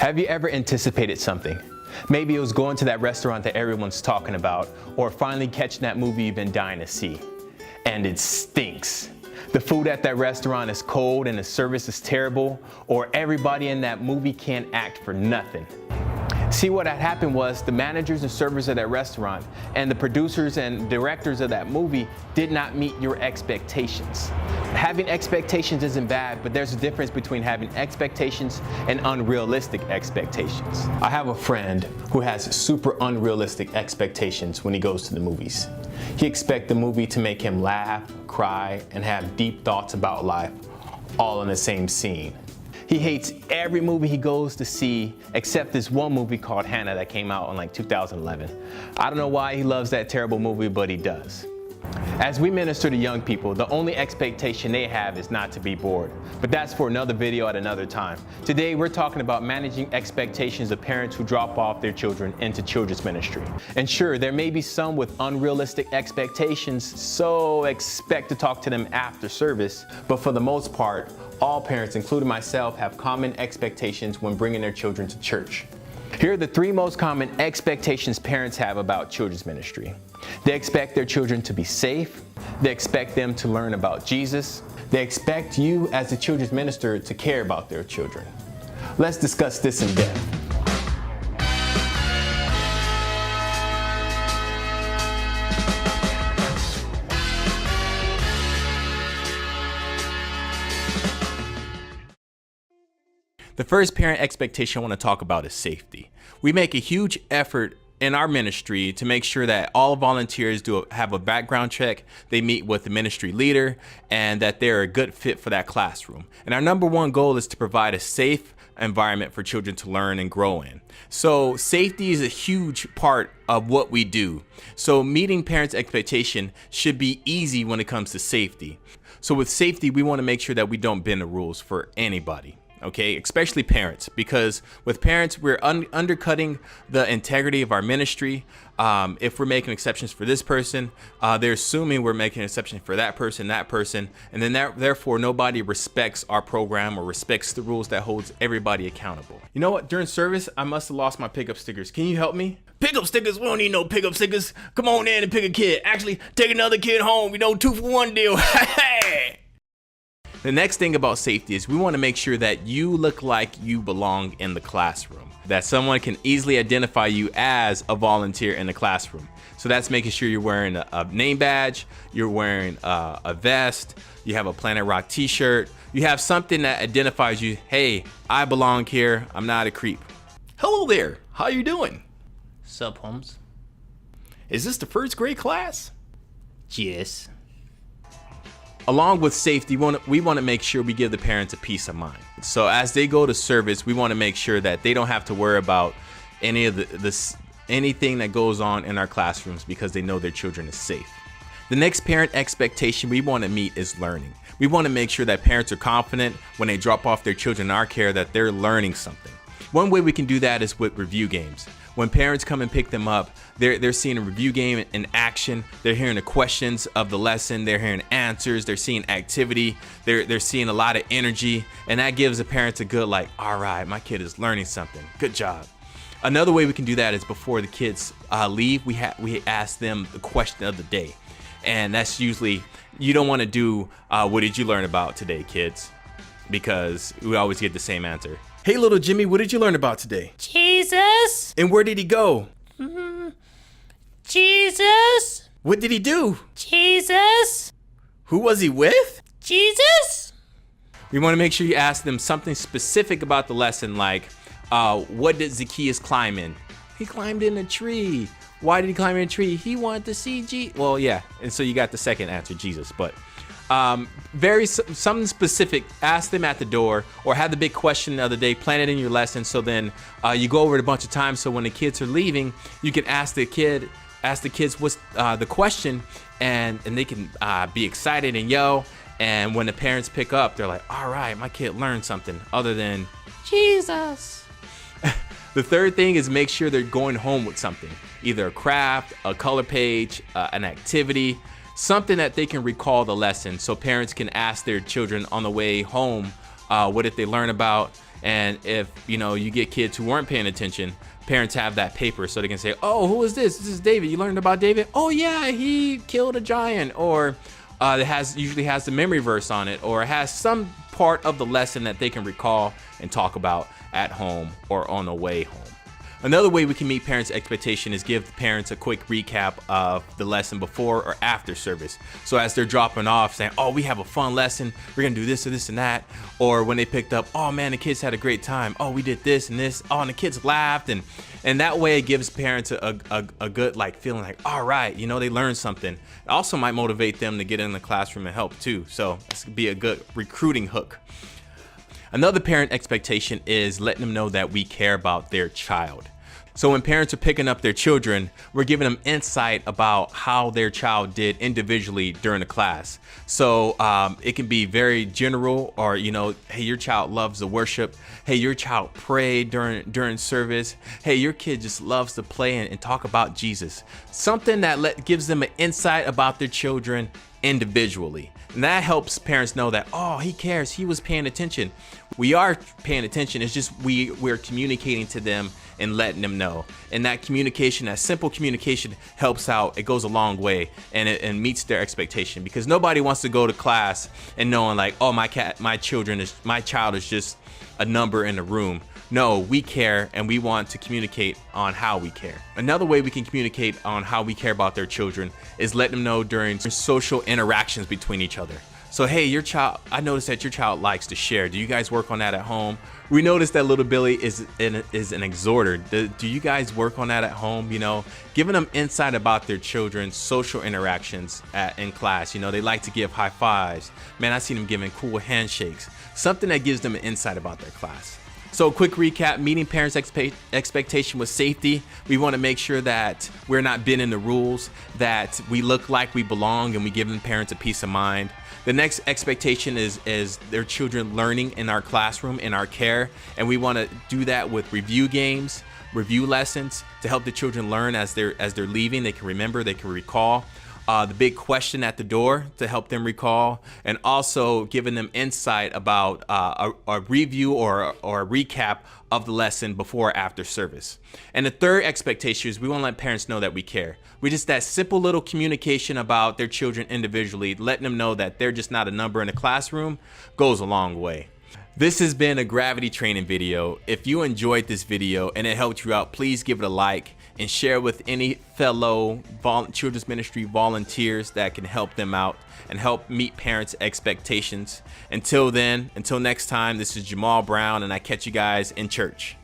Have you ever anticipated something? Maybe it was going to that restaurant that everyone's talking about, or finally catching that movie you've been dying to see. And it stinks. The food at that restaurant is cold and the service is terrible, or everybody in that movie can't act for nothing. See, what had happened was the managers and servers of that restaurant and the producers and directors of that movie did not meet your expectations. Having expectations isn't bad, but there's a difference between having expectations and unrealistic expectations. I have a friend who has super unrealistic expectations when he goes to the movies. He expects the movie to make him laugh, cry, and have deep thoughts about life, all in the same scene. He hates every movie he goes to see except this one movie called Hannah that came out in like 2011. I don't know why he loves that terrible movie, but he does. As we minister to young people, the only expectation they have is not to be bored. But that's for another video at another time. Today we're talking about managing expectations of parents who drop off their children into children's ministry. And sure, there may be some with unrealistic expectations, so expect to talk to them after service. But for the most part, all parents, including myself, have common expectations when bringing their children to church. Here are the 3 most common expectations parents have about children's ministry. They expect their children to be safe. They expect them to learn about Jesus. They expect you as the children's minister to care about their children. Let's discuss this in depth. The first parent expectation I want to talk about is safety. We make a huge effort in our ministry to make sure that all volunteers have a background check, they meet with the ministry leader, and that they're a good fit for that classroom. And our number one goal is to provide a safe environment for children to learn and grow in. So safety is a huge part of what we do. So meeting parents' expectation should be easy when it comes to safety. So with safety, we want to make sure that we don't bend the rules for anybody. Okay, especially parents, because with parents, we're undercutting the integrity of our ministry. If we're making exceptions for this person, they're assuming we're making an exception for that person, and then therefore nobody respects our program or respects the rules that holds everybody accountable. You know what? During service, I must have lost my pickup stickers. Can you help me? Pickup stickers? We don't need no pickup stickers. Come on in and pick a kid. Actually, take another kid home. 2-for-1 deal. Hey! The next thing about safety is we want to make sure that you look like you belong in the classroom, that someone can easily identify you as a volunteer in the classroom. So that's making sure you're wearing a name badge, you're wearing a vest, you have a Planet Rock t-shirt, you have something that identifies you. Hey, I belong here. I'm not a creep. Hello there. How you doing? Sup, Holmes? Is this the first grade class? Yes. Along with safety, we want to make sure we give the parents a peace of mind. So as they go to service, we want to make sure that they don't have to worry about any of anything that goes on in our classrooms because they know their children is safe. The next parent expectation we want to meet is learning. We want to make sure that parents are confident when they drop off their children in our care that they're learning something. One way we can do that is with review games. When parents come and pick them up, they're seeing a review game in action. They're hearing the questions of the lesson. They're hearing answers. They're seeing activity. They're seeing a lot of energy. And that gives the parents a good, like, all right, my kid is learning something. Good job. Another way we can do that is before the kids leave, we ask them the question of the day. And that's usually, you don't want to do, what did you learn about today, kids? Because we always get the same answer. Hey, little Jimmy, what did you learn about today? Jesus. And where did he go? Jesus. What did he do? Jesus. Who was he with? Jesus. We want to make sure you ask them something specific about the lesson, like, what did Zacchaeus climb in? He climbed in a tree. Why did he climb in a tree? He wanted to see Jesus. Well, yeah, and so you got the second answer, Jesus, but something specific, ask them at the door, or have the big question of the day, plan it in your lesson, so then you go over it a bunch of times, so when the kids are leaving, you can ask the kids what's the question, and they can be excited and yell, and when the parents pick up, they're like, all right, my kid learned something other than Jesus. The third thing is make sure they're going home with something, either a craft, a color page, an activity, something that they can recall the lesson, so parents can ask their children on the way home, what did they learn about, And if you get kids who weren't paying attention, parents have that paper so they can say, oh, who is this? This is David. You learned about David? Oh yeah, he killed a giant. Or it usually has the memory verse on it, or it has some part of the lesson that they can recall and talk about at home or on the way home. Another way we can meet parents' expectation is give parents a quick recap of the lesson before or after service. So as they're dropping off saying, oh, we have a fun lesson, we're gonna do this or this and that. Or when they picked up, oh man, the kids had a great time. Oh, we did this and this. Oh, and the kids laughed. And that way it gives parents a good feeling like, all right, they learned something. It also might motivate them to get in the classroom and help too. So this could be a good recruiting hook. Another parent expectation is letting them know that we care about their child. So when parents are picking up their children, we're giving them insight about how their child did individually during the class. So it can be very general, or hey, your child loves the worship. Hey, your child prayed during service. Hey, your kid just loves to play and talk about Jesus. Something that gives them an insight about their children individually. And that helps parents know that, oh, he cares, he was paying attention. We are paying attention, it's just we're communicating to them and letting them know. And that communication, that simple communication, helps out. It goes a long way, and it meets their expectation, because nobody wants to go to class and knowing like, oh, my child is just a number in the room. No, we care, and we want to communicate on how we care. Another way we can communicate on how we care about their children is letting them know during social interactions between each other. So, hey, I noticed that your child likes to share. Do you guys work on that at home? We noticed that little Billy is an exhorter. Do you guys work on that at home? Giving them insight about their children's social interactions in class. They like to give high fives. Man, I see them giving cool handshakes. Something that gives them an insight about their class. So quick recap, meeting parents' expectation with safety. We want to make sure that we're not bending the rules, that we look like we belong, and we give them parents a peace of mind. The next expectation is their children learning in our classroom, in our care, and we want to do that with review games, review lessons to help the children learn as they're leaving. They can remember, they can recall. The big question at the door to help them recall, and also giving them insight about a review or a recap of the lesson before or after service. And the third expectation is we want to let parents know that we care. We just that simple little communication about their children individually, letting them know that they're just not a number in the classroom, goes a long way. This has been a gravity training video. If you enjoyed this video and it helped you out, please give it a like and share with any fellow children's ministry volunteers that can help them out and help meet parents' expectations. Until next time, this is Jamal Brown, and I catch you guys in church.